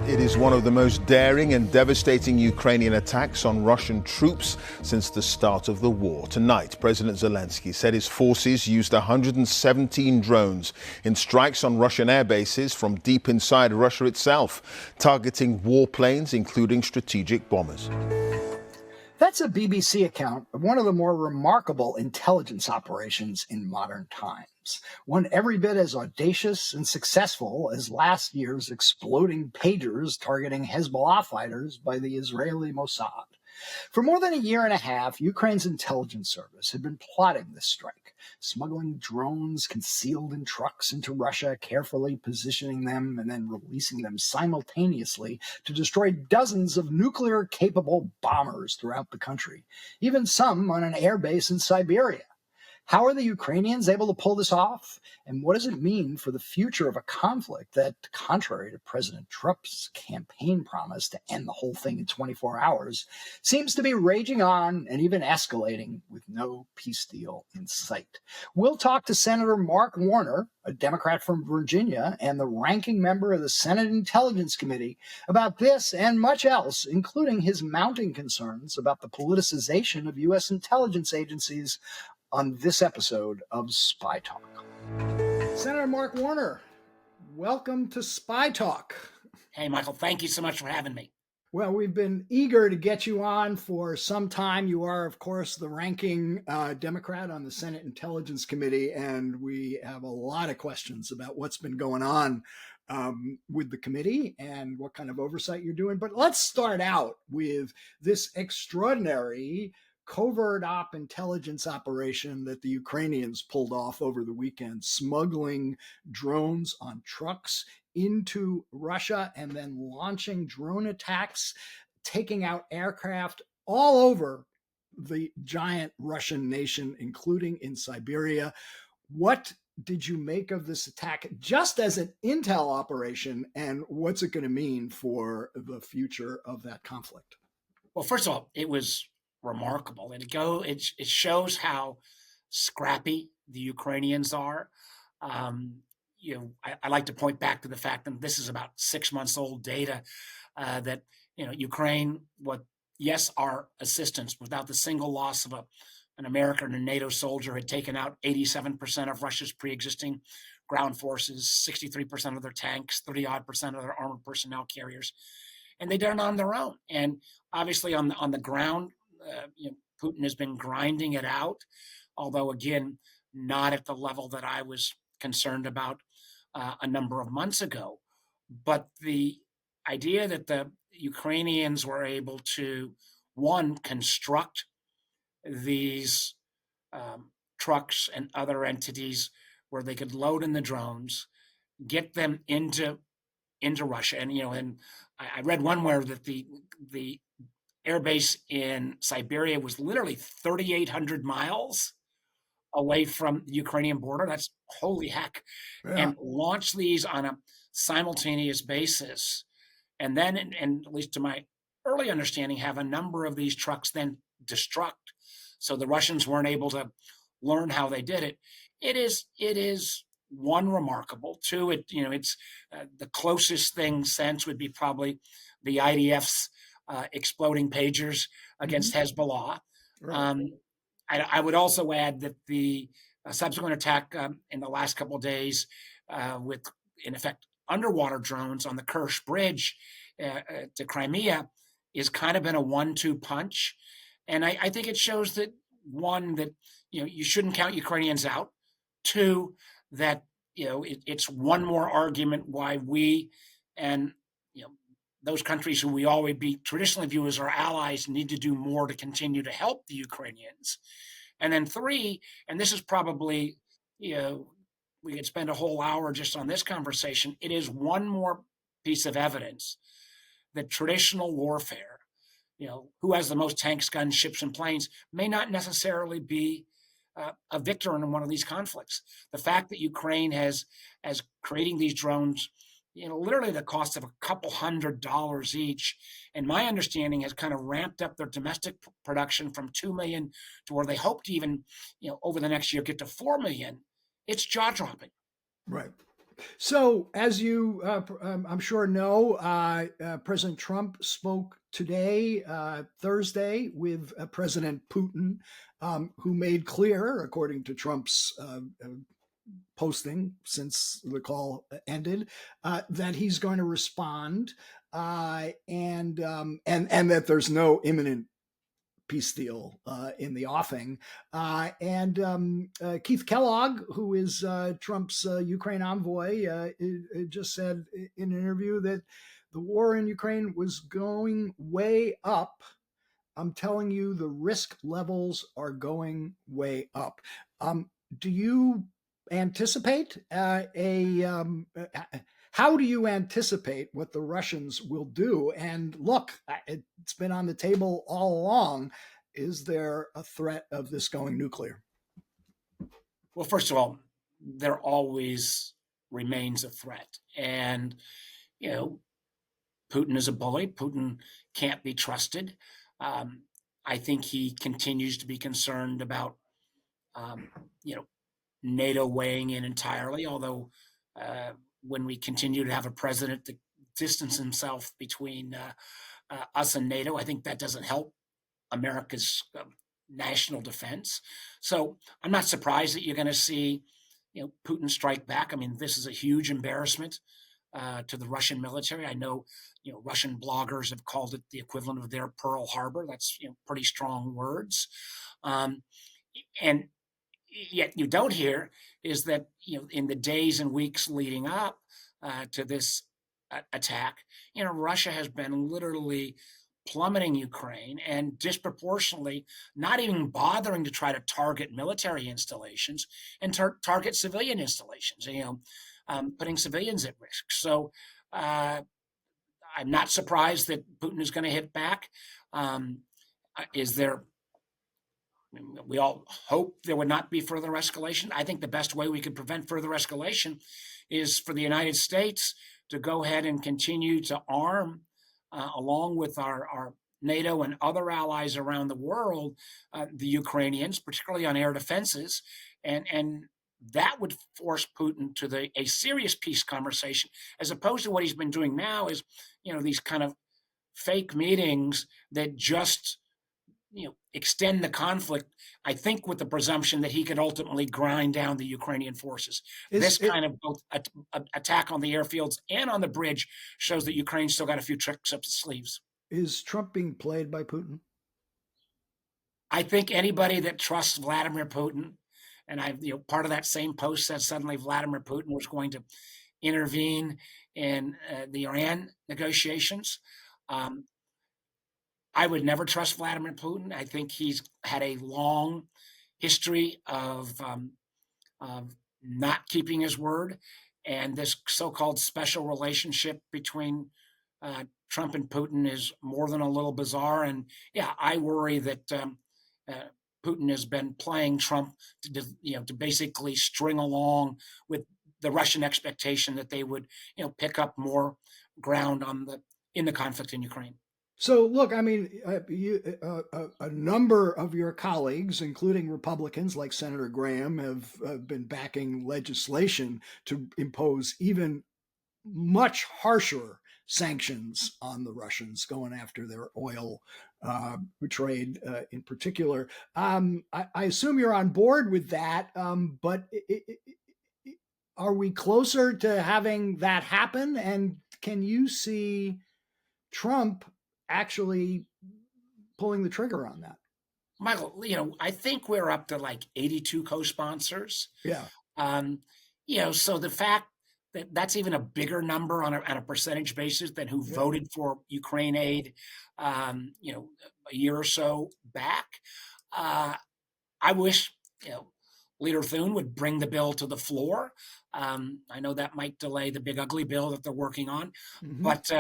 It is one of the most daring and devastating Ukrainian attacks on Russian troops since the start of the war. Tonight, President Zelensky said his forces used 117 drones in strikes on Russian air bases from deep inside Russia itself, targeting warplanes, including strategic bombers. That's a BBC account of one of the more remarkable intelligence operations in modern times. One every bit as audacious and successful as last year's exploding pagers targeting Hezbollah fighters by the Israeli Mossad. For more than a year and a half, Ukraine's intelligence service had been plotting this strike, smuggling drones concealed in trucks into Russia, carefully positioning them and then releasing them simultaneously to destroy dozens of nuclear-capable bombers throughout the country, even some on an airbase in Siberia. How are the Ukrainians able to pull this off? And what does it mean for the future of a conflict that, contrary to President Trump's campaign promise to end the whole thing in 24 hours, seems to be raging on and even escalating with no peace deal in sight? We'll talk to Senator Mark Warner, a Democrat from Virginia and the ranking member of the Senate Intelligence Committee, about this and much else, including his mounting concerns about the politicization of U.S. intelligence agencies on this episode of SpyTalk. Senator Mark Warner, welcome to SpyTalk. Hey, Michael, thank you so much for having me. Well, we've been eager to get you on for some time. You are, of course, the ranking Democrat on the Senate Intelligence Committee, and we have a lot of questions about what's been going on with the committee and what kind of oversight you're doing. But let's start out with this extraordinary covert op intelligence operation that the Ukrainians pulled off over the weekend, smuggling drones on trucks into Russia and then launching drone attacks, taking out aircraft all over the giant Russian nation, including in Siberia. What did you make of this attack just as an intel operation, and what's it going to mean for the future of that conflict? Well, first of all, it was remarkable. And it shows how scrappy the Ukrainians are. I like to point back to the fact that this is about 6 months old data that Ukraine, our assistance without the single loss of an American or NATO soldier, had taken out 87% of Russia's pre-existing ground forces, 63% of their tanks, 30-odd% of their armored personnel carriers, and they did it on their own. And obviously on the ground, Putin has been grinding it out, although again, not at the level that I was concerned about a number of months ago. But the idea that the Ukrainians were able to, one, construct these trucks and other entities where they could load in the drones, get them into Russia, and I read one where that the airbase in Siberia was literally 3,800 miles away from the Ukrainian border. That's holy heck. Yeah. And launch these on a simultaneous basis. And then, and at least to my early understanding, have a number of these trucks then destruct. So the Russians weren't able to learn how they did it. It is one, remarkable. Two, it's the closest thing since would be probably the IDF's exploding pagers against Hezbollah. Right. I would also add that the subsequent attack in the last couple of days with, in effect, underwater drones on the Kerch Bridge to Crimea is kind of been a 1-2 punch. And I think it shows that, one, that you shouldn't count Ukrainians out. Two, that it's one more argument why we and those countries who we always traditionally view as our allies need to do more to continue to help the Ukrainians. And then three, and this is probably, we could spend a whole hour just on this conversation, it is one more piece of evidence that traditional warfare, who has the most tanks, guns, ships, and planes, may not necessarily be a victor in one of these conflicts. The fact that Ukraine has creating these drones, literally the cost of a couple $100 each, and my understanding has kind of ramped up their domestic production from 2 million to where they hope to even, over the next year get to 4 million. It's jaw-dropping. Right. So, as you, I'm sure know, President Trump spoke today, Thursday, with President Putin, who made clear, according to Trump's posting since the call ended, that he's going to respond, and that there's no imminent peace deal in the offing. Keith Kellogg, who is Trump's Ukraine envoy, just said in an interview that the war in Ukraine was going way up. I'm telling you, the risk levels are going way up. Do you anticipate how do you anticipate what the Russians will do? And look, it's been on the table all along. Is there a threat of this going nuclear? Well, first of all, there always remains a threat. And, Putin is a bully. Putin can't be trusted. I think he continues to be concerned about, NATO weighing in entirely, although when we continue to have a president that distance himself between us and NATO, I think that doesn't help America's national defense. So I'm not surprised that you're going to see, Putin strike back. I mean, this is a huge embarrassment to the Russian military. I know, Russian bloggers have called it the equivalent of their Pearl Harbor. That's pretty strong words. And yet you don't hear is that in the days and weeks leading up to this attack, Russia has been literally plummeting Ukraine and disproportionately not even bothering to try to target military installations and target civilian installations, putting civilians at risk. So I'm not surprised that Putin is going to hit back. We all hope there would not be further escalation. I think the best way we could prevent further escalation is for the United States to go ahead and continue to arm, along with our NATO and other allies around the world, the Ukrainians, particularly on air defenses, and that would force Putin to a serious peace conversation, as opposed to what he's been doing now is, these kind of fake meetings that just, extend the conflict, I think with the presumption that he could ultimately grind down the Ukrainian forces. This kind of both attack on the airfields and on the bridge shows that Ukraine still got a few tricks up its sleeves. Is Trump being played by Putin? I think anybody that trusts Vladimir Putin, and part of that same post said suddenly Vladimir Putin was going to intervene in the Iran negotiations. I would never trust Vladimir Putin. I think he's had a long history of not keeping his word, and this so-called special relationship between Trump and Putin is more than a little bizarre. And yeah, I worry that Putin has been playing Trump to basically string along with the Russian expectation that they would pick up more ground in the conflict in Ukraine. So, look, I mean, a number of your colleagues, including Republicans like Senator Graham, have been backing legislation to impose even much harsher sanctions on the Russians, going after their oil trade in particular. I assume you're on board with that, but are we closer to having that happen? And can you see Trump actually pulling the trigger on that? Michael, I think we're up to like 82 co-sponsors. Yeah. So the fact that that's even a bigger number on a percentage basis than who voted for Ukraine aid, a year or so back. I wish, Leader Thune would bring the bill to the floor. I know that might delay the big ugly bill that they're working on, but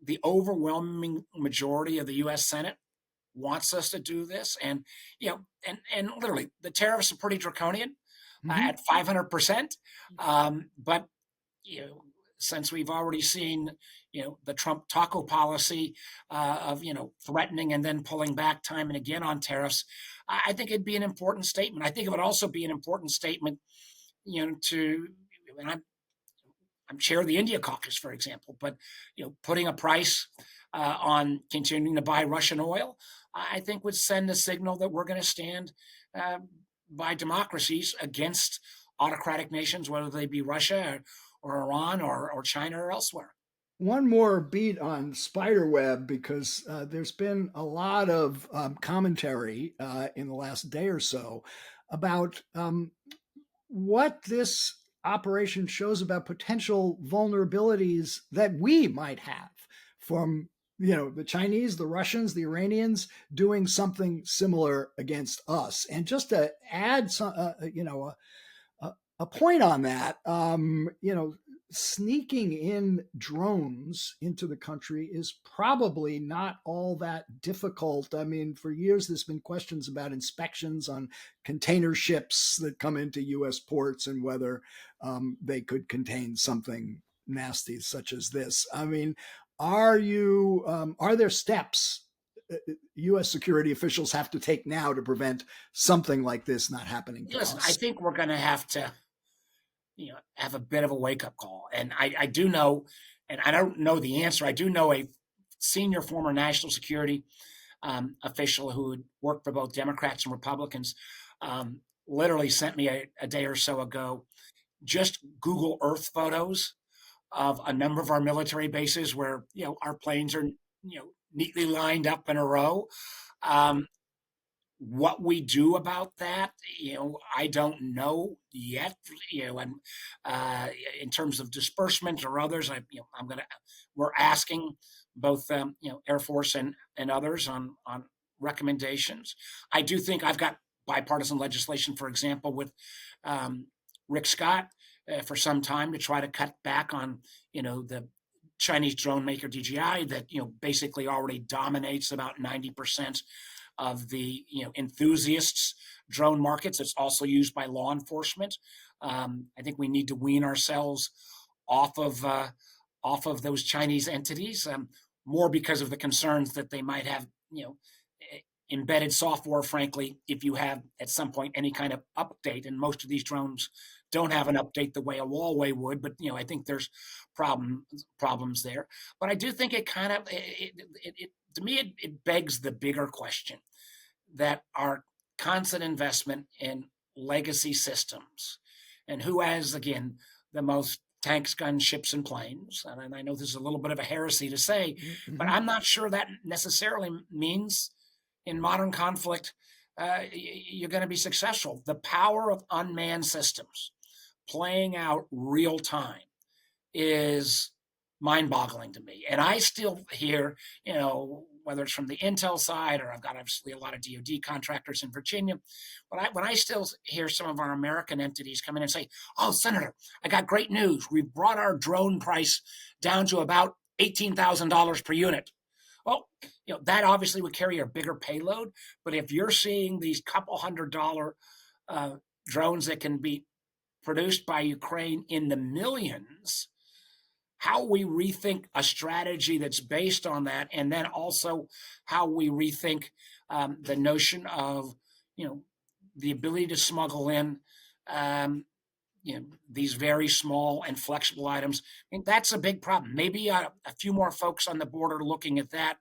the overwhelming majority of the U.S. Senate wants us to do this, and and literally the tariffs are pretty draconian at 500%. But since we've already seen the Trump taco policy of threatening and then pulling back time and again on tariffs, I think it'd be an important statement. I think it would also be an important statement, to and I'm chair of the India caucus, for example, but putting a price on continuing to buy Russian oil, I think would send a signal that we're going to stand by democracies against autocratic nations, whether they be Russia or Iran or China or elsewhere. One more beat on Spiderweb, because there's been a lot of commentary in the last day or so about what this operation shows about potential vulnerabilities that we might have from the Chinese, the Russians, the Iranians doing something similar against us. And just to add some, a point on that, sneaking in drones into the country is probably not all that difficult. I mean, for years, there's been questions about inspections on container ships that come into U.S. ports and whether they could contain something nasty such as this. I mean, are there steps U.S. security officials have to take now to prevent something like this not happening to Listen, us? I think we're going to have to have a bit of a wake-up call. And I do know, and I don't know the answer, I do know a senior former national security official who had worked for both Democrats and Republicans, literally sent me a day or so ago just Google Earth photos of a number of our military bases where our planes are neatly lined up in a row. What we do about that, I don't know yet. And in terms of disbursement or others, we're asking both Air Force and others on recommendations. I do think I've got bipartisan legislation, for example, with Rick Scott for some time to try to cut back on the Chinese drone maker DJI that basically already dominates about 90% of the enthusiasts drone markets. It's also used by law enforcement. I think we need to wean ourselves off of those Chinese entities, more because of the concerns that they might have embedded software, frankly, if you have at some point any kind of update. And most of these drones don't have an update the way a Huawei would, but I think there's problems there. But I do think it kind of to me it begs the bigger question that our constant investment in legacy systems, and who has, again, the most tanks, guns, ships, and planes. And I know this is a little bit of a heresy to say, but I'm not sure that necessarily means in modern conflict you're going to be successful. The power of unmanned systems playing out real time is mind-boggling to me. And I still hear, whether it's from the Intel side, or I've got obviously a lot of DoD contractors in Virginia, but when I still hear some of our American entities come in and say, "Oh, Senator, I got great news. We've brought our drone price down to about $18,000 per unit." Well, that obviously would carry a bigger payload. But if you're seeing these couple $100 drones that can be produced by Ukraine in the millions, how we rethink a strategy that's based on that, and then also how we rethink the notion of the ability to smuggle in these very small and flexible items. I mean, that's a big problem. Maybe a few more folks on the border looking at that,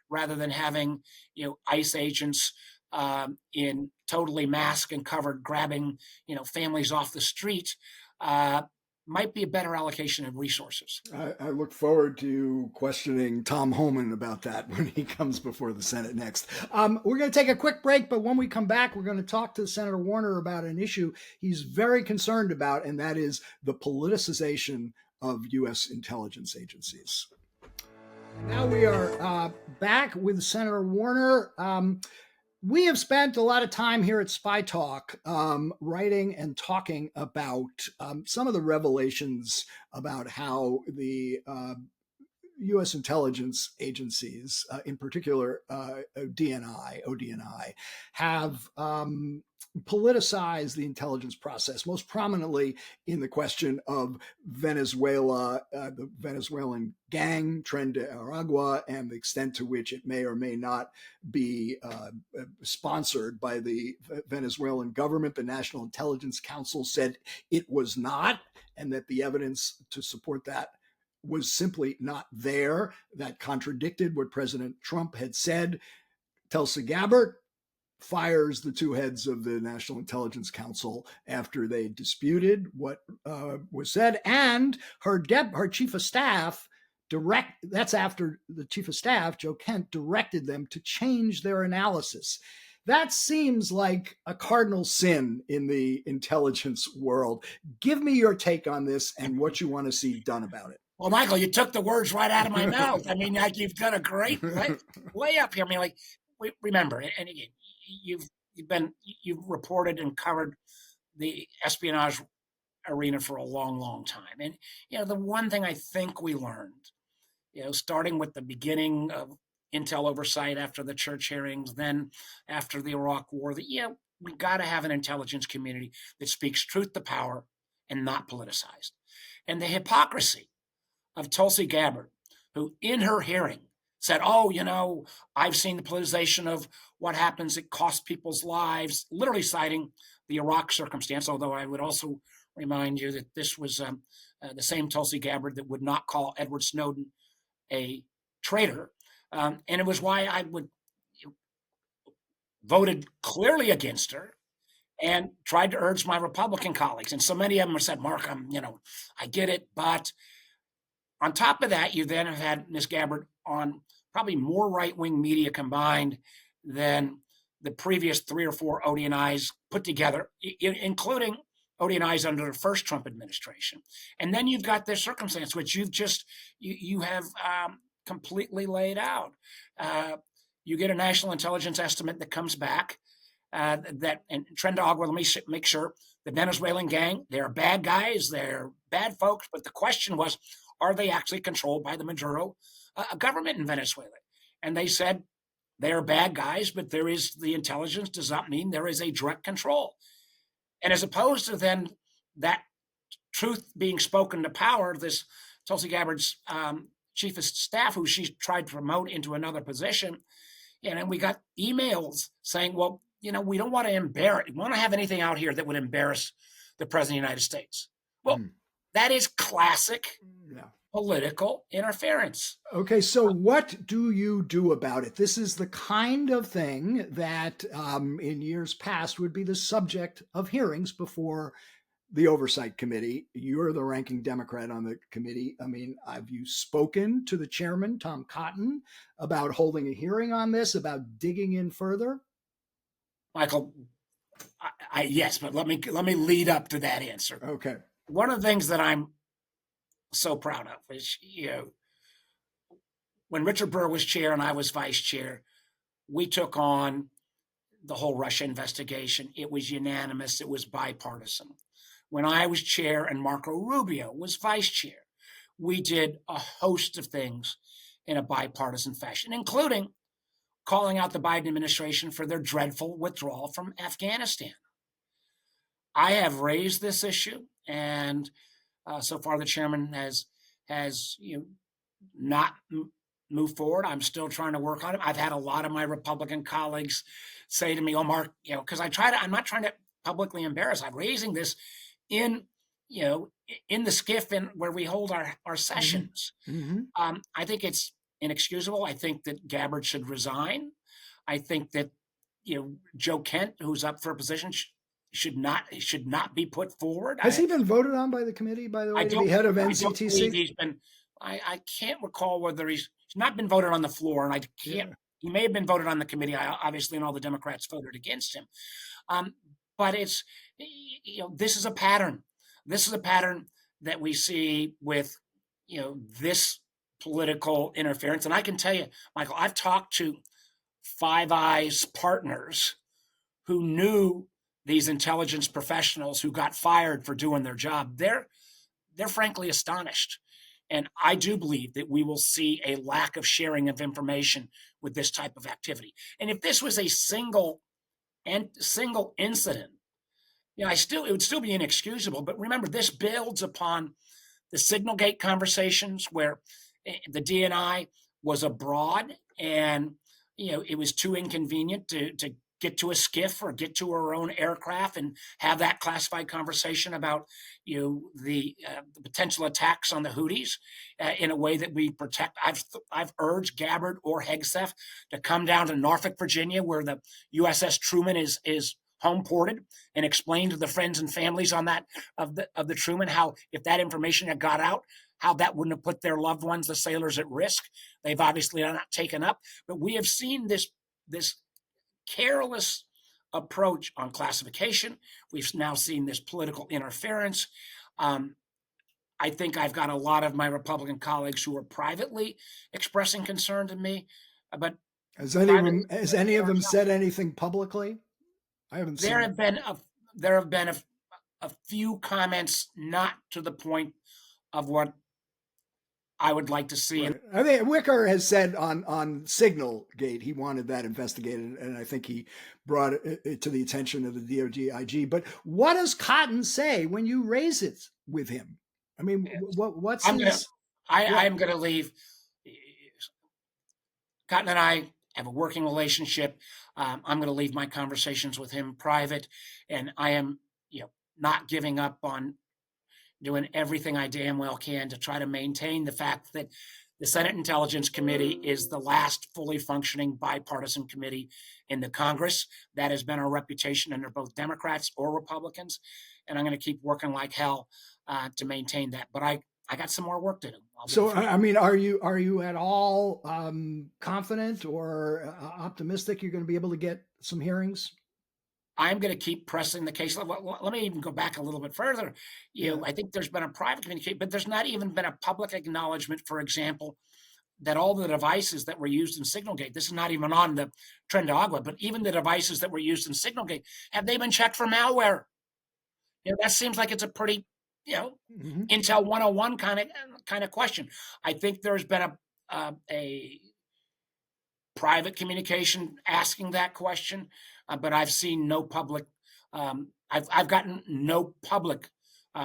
rather than having ICE agents in totally masked and covered grabbing families off the street. Might be a better allocation of resources. I look forward to questioning Tom Homan about that when he comes before the Senate next. We're going to take a quick break, but when we come back, we're going to talk to Senator Warner about an issue he's very concerned about, and that is the politicization of U.S. intelligence agencies. Now we are back with Senator Warner. We have spent a lot of time here at SpyTalk writing and talking about some of the revelations about how the U.S. intelligence agencies, in particular ODNI, have politicized the intelligence process, most prominently in the question of Venezuela, the Venezuelan gang, Tren de Aragua, and the extent to which it may or may not be sponsored by the Venezuelan government. The National Intelligence Council said it was not, and that the evidence to support that was simply not there. That contradicted what President Trump had said. Tulsi Gabbard fires the two heads of the National Intelligence Council after they disputed what was said, and her chief of staff that's after the chief of staff, Joe Kent, directed them to change their analysis. That seems like a cardinal sin in the intelligence world. Give me your take on this and what you want to see done about it. Well, Michael, you took the words right out of my mouth. I mean, like, you've done a great way up here. I mean, like, remember, and you've reported and covered the espionage arena for a long, long time. And, the one thing I think we learned, starting with the beginning of intel oversight after the church hearings, then after the Iraq war, that, we got to have an intelligence community that speaks truth to power and not politicized. And the hypocrisy of Tulsi Gabbard, who in her hearing said, I've seen the politicization of what happens. It costs people's lives, literally citing the Iraq circumstance, although I would also remind you that this was the same Tulsi Gabbard that would not call Edward Snowden a traitor. And it was why I voted clearly against her and tried to urge my Republican colleagues. And so many of them have said, Mark, I get it. But on top of that, you then have had Ms. Gabbard on probably more right-wing media combined than the previous 3 or 4 ODNIs put together, including ODNIs under the first Trump administration. And then you've got this circumstance, which you have completely laid out. You get a national intelligence estimate that comes back and Tren de Aragua, let me make sure, the Venezuelan gang, they're bad guys, they're bad folks, but the question was, are they actually controlled by the Maduro government in Venezuela? And they said they are bad guys, but there is the intelligence does not mean there is a direct control. And as opposed to then that truth being spoken to power, this Tulsi Gabbard's chief of staff, who she tried to promote into another position, and we got emails saying, well, we don't want to have anything out here that would embarrass the president of the United States. Well, that is classic political interference. Okay, so what do you do about it? This is the kind of thing that in years past would be the subject of hearings before the Oversight Committee. You're the ranking Democrat on the committee. I mean, have you spoken to the chairman, Tom Cotton, about holding a hearing on this, about digging in further? Michael, yes, but let me lead up to that answer. Okay. One of the things that I'm so proud of is, when Richard Burr was chair and I was vice chair, we took on the whole Russia investigation. It was unanimous. It was bipartisan. When I was chair and Marco Rubio was vice chair, we did a host of things in a bipartisan fashion, including calling out the Biden administration for their dreadful withdrawal from Afghanistan. I have raised this issue, and so far the chairman has not moved forward. I'm still trying to work on it. I've had a lot of my Republican colleagues say to me, "Oh, Mark, because I'm not trying to publicly embarrass. I'm raising this in the SCIF where we hold our sessions." Mm-hmm. I think it's inexcusable. I think that Gabbard should resign. I think that Joe Kent, who's up for a position, should not be put forward. Has he been voted on by the committee, by the way, to be head of NCTC? I can't recall whether he's not been voted on the floor, and I can't. Yeah. He may have been voted on the committee, obviously, and all the Democrats voted against him. But it's this is a pattern. This is a pattern that we see with this political interference. And I can tell you, Michael, I've talked to Five Eyes partners who knew these intelligence professionals who got fired for doing their job. They're frankly astonished. And I do believe that we will see a lack of sharing of information with this type of activity. And if this was a single incident, it would still be inexcusable. But remember, this builds upon the Signalgate conversations where the DNI was abroad and it was too inconvenient to get to a skiff or get to our own aircraft and have that classified conversation about the potential attacks on the Houthis in a way that we protect. I've urged Gabbard or Hegseth to come down to Norfolk, Virginia, where the USS Truman is home ported, and explain to the friends and families on that of the Truman how, if that information had got out, how that wouldn't have put their loved ones, the sailors, at risk. They've obviously not taken up, but we have seen this careless approach on classification. We've now seen this political interference. I think I've got a lot of my Republican colleagues who are privately expressing concern to me, but has any of them said anything publicly? I haven't seen. There have been a few comments, not to the point of what I would like to see. Right. I mean, Wicker has said on Signalgate he wanted that investigated, and I think he brought it to the attention of the DOD IG. But what does Cotton say when you raise it with him? I mean, what's his? I'm going to leave. Cotton and I have a working relationship. I'm going to leave my conversations with him private, and I am, not giving up on doing everything I damn well can to try to maintain the fact that the Senate Intelligence Committee is the last fully functioning bipartisan committee in the Congress. That has been our reputation under both Democrats or Republicans, and I'm going to keep working like hell to maintain that. But I got some more work to do. So, I mean, are you at all confident or optimistic you're going to be able to get some hearings? I'm going to keep pressing the case. Let me even go back a little bit further. I think there's been a private communication, but there's not even been a public acknowledgement, for example, that all the devices that were used in Signalgate, this is not even on the Tren de Agua, but even the devices that were used in Signalgate, have they been checked for malware? That seems like it's a pretty, Intel 101 kind of question. I think there's been a private communication asking that question, but I've seen no public. I've gotten no public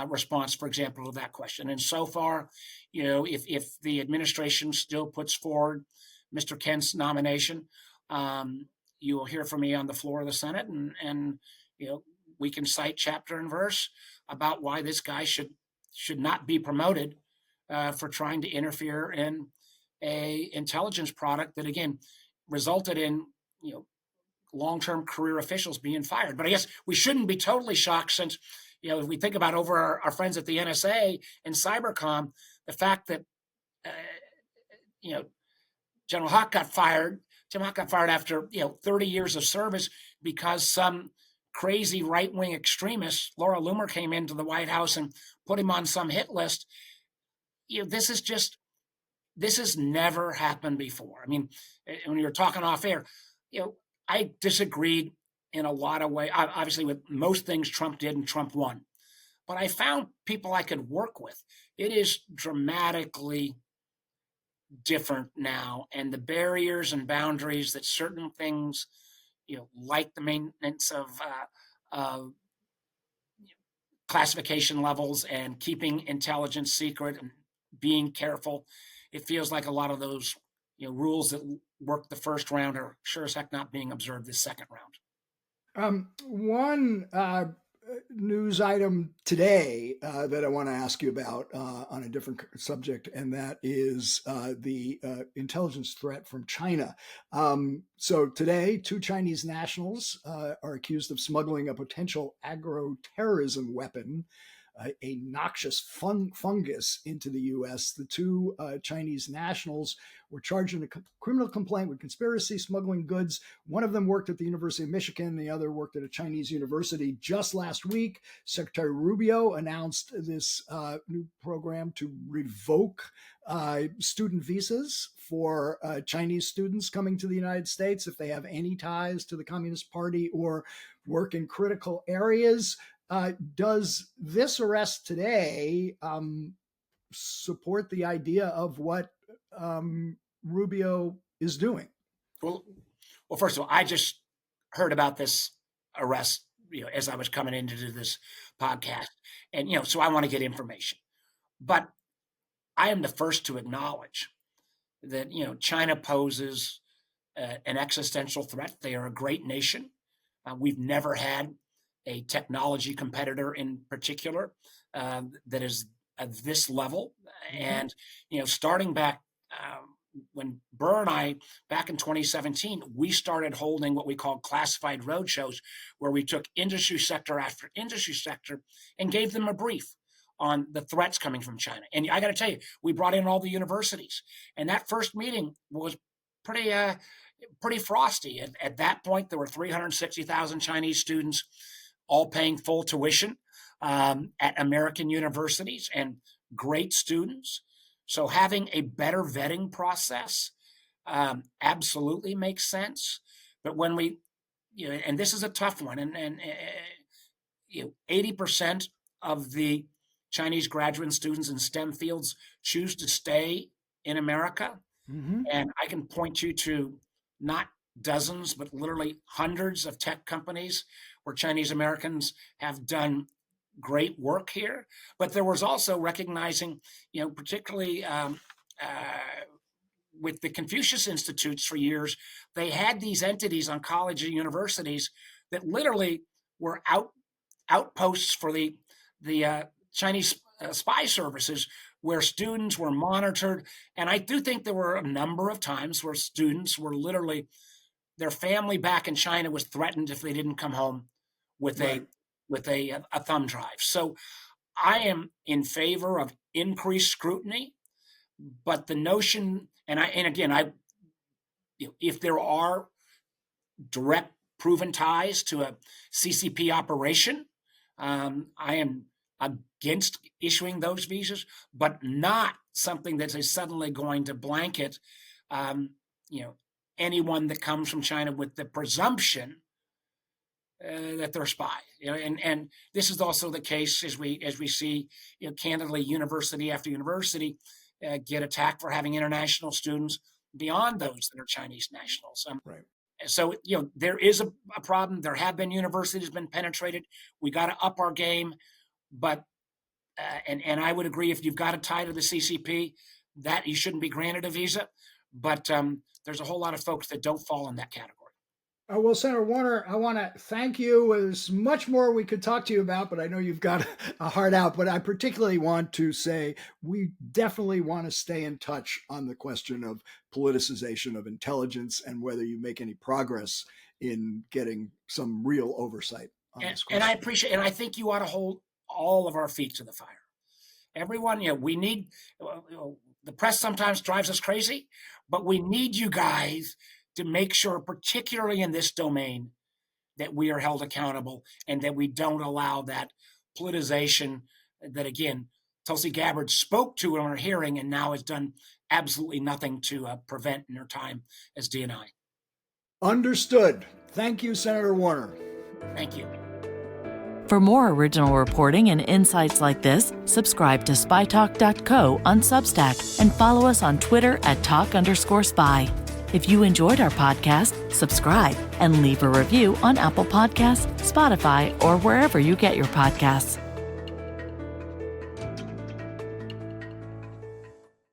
response, for example, to that question. And so far, if the administration still puts forward Mr. Kent's nomination, you will hear from me on the floor of the Senate, and we can cite chapter and verse about why this guy should not be promoted for trying to interfere in a intelligence product that, again, resulted in long-term career officials being fired. But I guess we shouldn't be totally shocked, since if we think about over our friends at the NSA and Cybercom, the fact that General Hawk got fired. Tim Hawk got fired after 30 years of service because some crazy right-wing extremist, Laura Loomer, came into the White House and put him on some hit list. This has never happened before. I mean, when you were talking off air, I disagreed in a lot of ways, obviously with most things Trump did and Trump won. But I found people I could work with. It is dramatically different now. And the barriers and boundaries that certain things, like the maintenance of classification levels and keeping intelligence secret and being careful, it feels like a lot of those rules that worked the first round are sure as heck not being observed this second round. One news item today that I want to ask you about on a different subject, and that is the intelligence threat from China. So today, 2 Chinese nationals are accused of smuggling a potential agro-terrorism weapon, a noxious fungus, into the U.S. The 2 Chinese nationals were charged in a criminal complaint with conspiracy, smuggling goods. One of them worked at the University of Michigan. The other worked at a Chinese university. Just last week, Secretary Rubio announced this new program to revoke student visas for Chinese students coming to the United States if they have any ties to the Communist Party or work in critical areas. Does this arrest today support the idea of what Rubio is doing? Well, first of all, I just heard about this arrest, as I was coming in to do this podcast, and so I want to get information. But I am the first to acknowledge that China poses an existential threat. They are a great nation. We've never had a technology competitor in particular that is at this level. And starting back when Burr and I, back in 2017, we started holding what we called classified roadshows, where we took industry sector after industry sector and gave them a brief on the threats coming from China. And I got to tell you, we brought in all the universities, and that first meeting was pretty frosty. At that point, there were 360,000 Chinese students all paying full tuition at American universities, and great students. So having a better vetting process absolutely makes sense. But when we, and this is a tough one, and 80% of the Chinese graduate students in STEM fields choose to stay in America. Mm-hmm. And I can point you to not dozens, but literally hundreds of tech companies where Chinese Americans have done great work here. But there was also recognizing, particularly with the Confucius Institutes for years, they had these entities on college and universities that literally were outposts for the Chinese spy services, where students were monitored. And I do think there were a number of times where students were literally, their family back in China was threatened if they didn't come home with a thumb drive. So I am in favor of increased scrutiny, but the notion, if there are direct proven ties to a CCP operation, I am against issuing those visas, but not something that is suddenly going to blanket, anyone that comes from China with the presumption that they're a spy. And this is also the case as we see, candidly, university after university get attacked for having international students beyond those that are Chinese nationals. Right. So, there is a problem. There have been universities been penetrated. We got to up our game. But, and I would agree, if you've got a tie to the CCP, that you shouldn't be granted a visa. But there's a whole lot of folks that don't fall in that category. Well, Senator Warner, I want to thank you. There's much more we could talk to you about, but I know you've got a heart out. But I particularly want to say we definitely want to stay in touch on the question of politicization of intelligence and whether you make any progress in getting some real oversight on this question. And I appreciate, and I think you ought to hold all of our feet to the fire. Everyone, we need, the press sometimes drives us crazy, but we need you guys to make sure, particularly in this domain, that we are held accountable and that we don't allow that politicization that, again, Tulsi Gabbard spoke to in her hearing and now has done absolutely nothing to prevent in her time as DNI. Understood. Thank you, Senator Warner. Thank you. For more original reporting and insights like this, subscribe to SpyTalk.co on Substack and follow us on Twitter at @talk_spy. If you enjoyed our podcast, subscribe and leave a review on Apple Podcasts, Spotify, or wherever you get your podcasts.